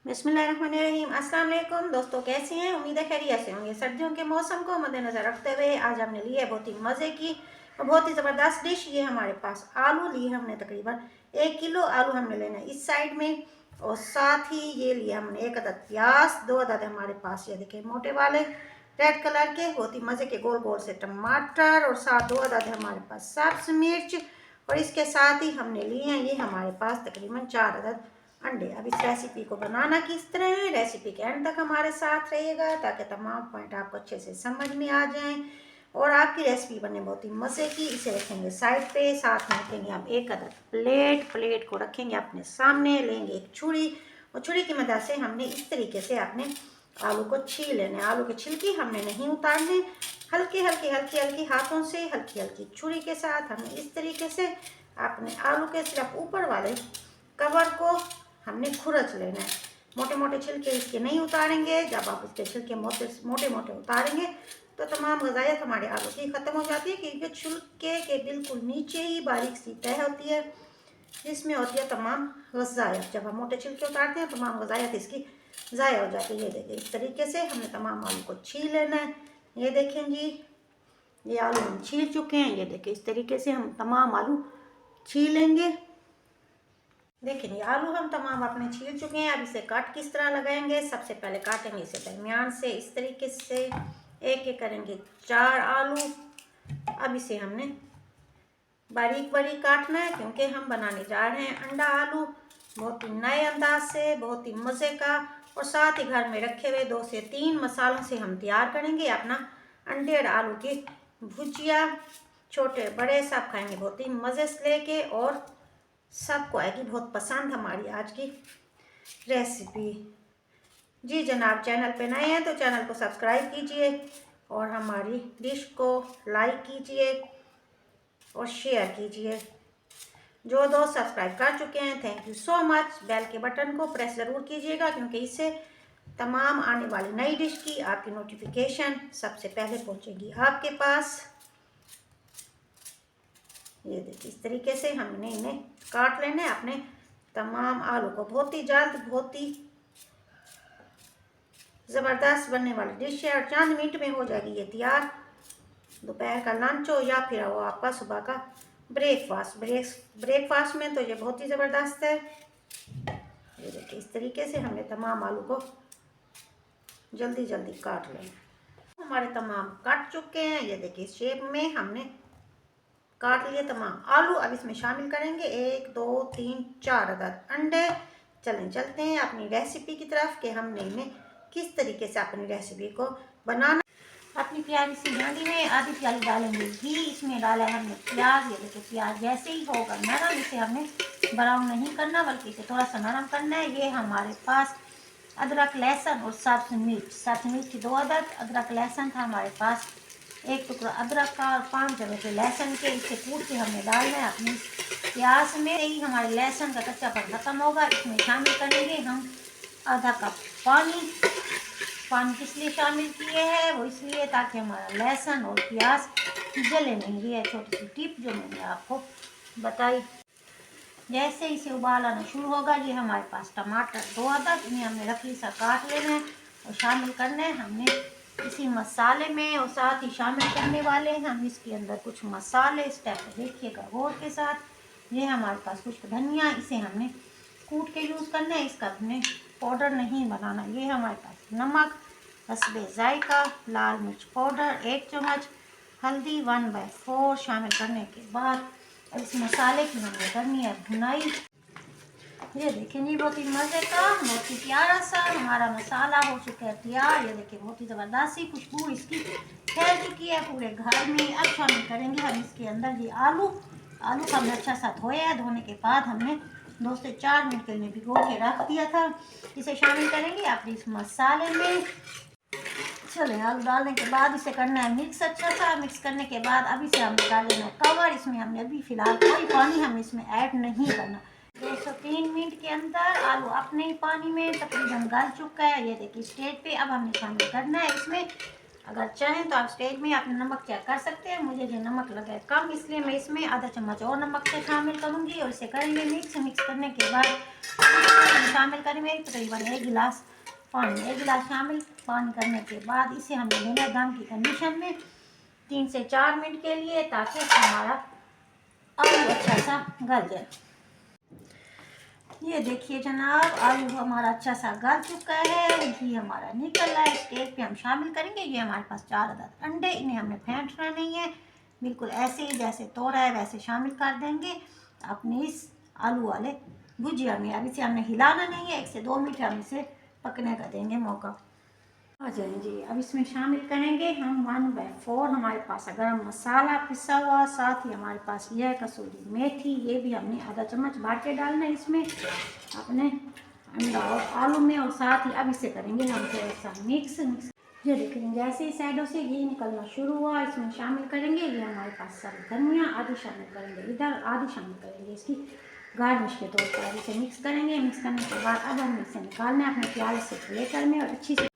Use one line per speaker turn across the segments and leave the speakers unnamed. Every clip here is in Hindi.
बिस्मिल्लाहिर्रहमानिर्रहीम। अस्सलाम वालेकुम दोस्तों, कैसे हैं? उम्मीद है खैरियत से होंगे। सर्दियों के मौसम को मद्देनज़र रखते हुए आज हमने ली है बहुत ही मज़े की और बहुत ही ज़बरदस्त डिश। ये हमारे पास आलू लिए हमने, तकरीबन 1 किलो आलू हमने लेना है इस साइड में, और साथ ही ये लिए हमने 1 अदद प्याज, 2 अदद हमारे पास ये देखिए मोटे वाले रेड कलर के बहुत ही मज़े के गोल गोल से टमाटर, और साथ 2 अदद हमारे पास सब्ज़ मिर्च, और इसके साथ ही हमने लिए हैं ये हमारे पास तकरीबन 4 अदद अंडे। अब इस रेसिपी को बनाना किस तरह है, रेसिपी के एंड तक हमारे साथ रहिएगा ताकि तमाम पॉइंट आपको अच्छे से समझ में आ जाएं और आपकी रेसिपी बने बहुत ही मज़े की। इसे रखेंगे साइड पे, साथ में रखेंगे हम 1 अदद प्लेट को रखेंगे अपने सामने, लेंगे एक छुरी, और छुरी की मदद से हमने इस तरीके से अपने आलू को छील लेना है। आलू के छिलके हमने नहीं उतारने, हल्की हाथों से, हल्की छुरी के साथ हमने इस तरीके से अपने आलू के सिर्फ ऊपर वाले कवर को हमने खुरच लेना है। मोटे मोटे छिलके इसके नहीं उतारेंगे। जब आप इसके छिलके मोटे मोटे उतारेंगे तो तमाम ग़िज़ायत हमारे आलू की ख़त्म हो जाती है, क्योंकि छिलके के बिल्कुल नीचे ही बारीक सी तह होती है जिसमें होती है तमाम ग़िज़ायत। जब हम मोटे छिलके उतारते हैं तमाम ग़िज़ायत इसकी ज़ाया हो जाती है। ये देखिए इस तरीके से हमने तमाम आलू को छील लेना है। ये देखें जी, ये आलू हम छील चुके हैं। ये देखिए इस तरीके से हम तमाम आलू छील लेंगे। देखिए ये आलू हम तमाम अपने छील चुके हैं। अब इसे कट किस तरह लगाएंगे, सबसे पहले काटेंगे इसे दरमियान से इस तरीके से, एक एक करेंगे 4 आलू। अब इसे हमने बारीक बारीक काटना है, क्योंकि हम बनाने जा रहे हैं अंडा आलू बहुत ही नए अंदाज से, बहुत ही मज़े का, और साथ ही घर में रखे हुए 2 से 3 मसालों से हम तैयार करेंगे अपना अंडे और आलू की भुजिया। छोटे बड़े सब खाएंगे बहुत ही मज़े से लेके, और सबको आएगी बहुत पसंद हमारी आज की रेसिपी। जी जनाब, चैनल पे नए हैं तो चैनल को सब्सक्राइब कीजिए और हमारी डिश को लाइक कीजिए और शेयर कीजिए। जो दोस्त सब्सक्राइब कर चुके हैं thank you so much. Bell के बटन को प्रेस ज़रूर कीजिएगा, क्योंकि इससे तमाम आने वाली नई डिश की आपकी नोटिफिकेशन सबसे पहले पहुंचेगी आपके पास। ये देखिए इस तरीके से हमने इन्हें काट लेना है अपने तमाम आलू को। बहुत ही जल्द, बहुत ही ज़बरदस्त बनने वाली डिश है और चंद मिनट में हो जाएगी ये तैयार। दोपहर का लंच हो या फिर वो आपका सुबह का ब्रेकफास्ट में तो ये बहुत ही ज़बरदस्त है। ये देखिए इस तरीके से हमने तमाम आलू को जल्दी जल्दी काट लेना। हमारे तमाम कट चुके हैं। ये देखिए इस शेप में हमने काट लिए तमाम आलू। अब इसमें शामिल करेंगे 1 2 3 4 अदद अंडे। चलते हैं अपनी रेसिपी की तरफ कि हमने इन्हें किस तरीके से अपनी रेसिपी को बनाना। अपनी प्याज सी हांडी में आधी प्याली डालेंगे घी, इसमें डाला है हमने प्याज। ये देखिए प्याज जैसे ही होगा नरम, इसे हमने ब्राउन नहीं करना बल्कि इसे थोड़ा सा नरम करना है। ये हमारे पास अदरक लहसुन और सब्ज़ मिर्च 2 अदद, अदरक लहसुन था हमारे पास 1 टुकड़ा अदरक का और 5 जगह पे लहसुन के। इसे कूट के हमने डालना है अपनी प्याज में। ही हमारे लहसुन का कच्चापन खत्म होगा, इसमें शामिल करेंगे हम आधा कप पानी। पानी किस लिए शामिल किए हैं, वो इसलिए ताकि हमारा लहसुन और प्याज जले नहीं। ये छोटी सी टिप जो मैंने आपको बताई। जैसे इसे उबाल आना शुरू होगा, ये हमारे पास टमाटर 2 अदद, इन्हें हमने रफली सा काट लेना है और शामिल करना है हमने इसी मसाले में। और साथ ही शामिल करने वाले हैं हम इसके अंदर कुछ मसाले। स्टेप देखिएगा गौर के साथ। ये हमारे पास कुछ धनिया, इसे हमने कूट के यूज़ करना है, इसका हमने पाउडर नहीं बनाना। ये हमारे पास नमक हस्बे जायका, लाल मिर्च पाउडर 1 चम्मच, हल्दी 1/4 शामिल करने के बाद इस मसाले की हमने करनी है भुनाई। ये देखें जी बहुत ही मज़े का, बहुत ही प्यारा सा हमारा मसाला हो चुका है तैयार। ये देखिए बहुत ही ज़बरदस्त सी खुशबू इसकी फैल चुकी है पूरे घर में। अब शामिल करेंगे हम इसके अंदर ये आलू को हमने अच्छा सा धोया है। धोने के बाद हमने 2 से 4 मिनट के लिए भिगो के रख दिया था। इसे शामिल करेंगे अपने इस मसाले में। चलें, आलू डालने के बाद इसे करना है मिक्स अच्छा सा। मिक्स करने के बाद अब इसे हमने डाल देना है कवर। इसमें हमने अभी फ़िलहाल कोई पानी हम इसमें ऐड नहीं करना। 2 से 3 मिनट के अंदर आलू अपने ही पानी में तकरीबन गल चुका है। ये देखिए स्टेज पे अब हमने शामिल करना है इसमें अगर चाहें तो आप स्टेज में अपना नमक चेक कर सकते हैं। मुझे जो नमक लगा है कम, इसलिए मैं इसमें आधा चम्मच और नमक से शामिल करूँगी और इसे करेंगे मिक्स करने के बाद शामिल करेंगे तकरीबन 1 गिलास पानी। 1 गिलास शामिल पानी करने के बाद इसे हमने लेना दम की कंडीशन में 3 से 4 मिनट के लिए, ताकि हमारा आलू अच्छा सा गल जाए। ये देखिए जनाब, आलू हमारा अच्छा सा गल चुका है, घी हमारा निकल रहा है। स्टेज पे हम शामिल करेंगे ये हमारे पास 4 अदद अंडे, इन्हें हमने फेंटना नहीं है, बिल्कुल ऐसे ही जैसे तोड़ा है वैसे शामिल कर देंगे अपने इस आलू वाले भुजिया में। अब इसे हमने हिलाना नहीं है, 1 से 2 मिनट हम इसे पकने का देंगे मौका। आ जाए जी, अब इसमें शामिल करेंगे हम 1/4 हमारे पास गरम मसाला पिसा हुआ, साथ ही हमारे पास यह कसूरी मेथी, ये भी हमने आधा चम्मच बांट के डालना है इसमें अपने अंडा और आलू में। और साथ ही अब इसे करेंगे हम थोड़ा सा मिक्स। ये देखेंगे जैसे ही साइडों से घी निकलना शुरू हुआ, इसमें शामिल करेंगे ये हमारे पास सारी धनिया, आधी शामिल करेंगे इधर, आधी शामिल करेंगे इसकी गार्निश के तौर पर। इसे मिक्स करेंगे। मिक्स करने के बाद अब हम इसे निकालना है अपने प्याज से प्लेटर में और अच्छी से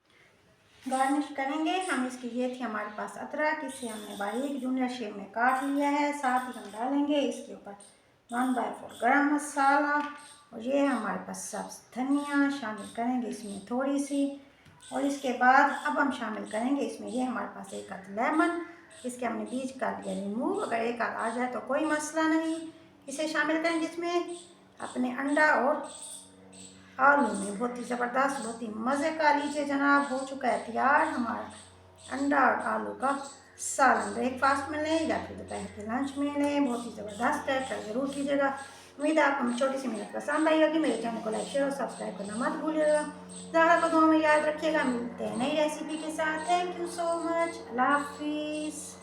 गार्निश करेंगे हम इसकी। ये थी हमारे पास अदरक, इसे हमने बारीक जूनियर शेप में काट लिया है। साथ ही हम डालेंगे इसके ऊपर 1/4 गरम मसाला और ये हमारे पास सब्ज़ धनिया शामिल करेंगे इसमें थोड़ी सी। और इसके बाद अब हम शामिल करेंगे इसमें ये हमारे पास 1 अद लेमन, इसके हमने बीज कर दिया रिमूव, अगर 1 आ जाए तो कोई मसला नहीं। इसे शामिल करेंगे इसमें अपने अंडा और आलू में। बहुत ही ज़बरदस्त, बहुत ही मज़े का लीजिए जनाब, हो चुका है तैयार हमारा अंडा और आलू का सालन। ब्रेकफास्ट में लें या फिर दोपहर के लंच में लें, बहुत ही ज़बरदस्त है, ट्राई ज़रूर कीजिएगा। उम्मीद है आपको छोटी सी मेहनत पसंद आई होगी। मेरे चैनल को लाइक शेयर और सब्सक्राइब करना मत भूलिएगा। ज़्यादा को दुआ में याद रखिएगा। मिलते हैं नई रेसिपी के साथ। Thank you so much. अल्लाह हाफिज़।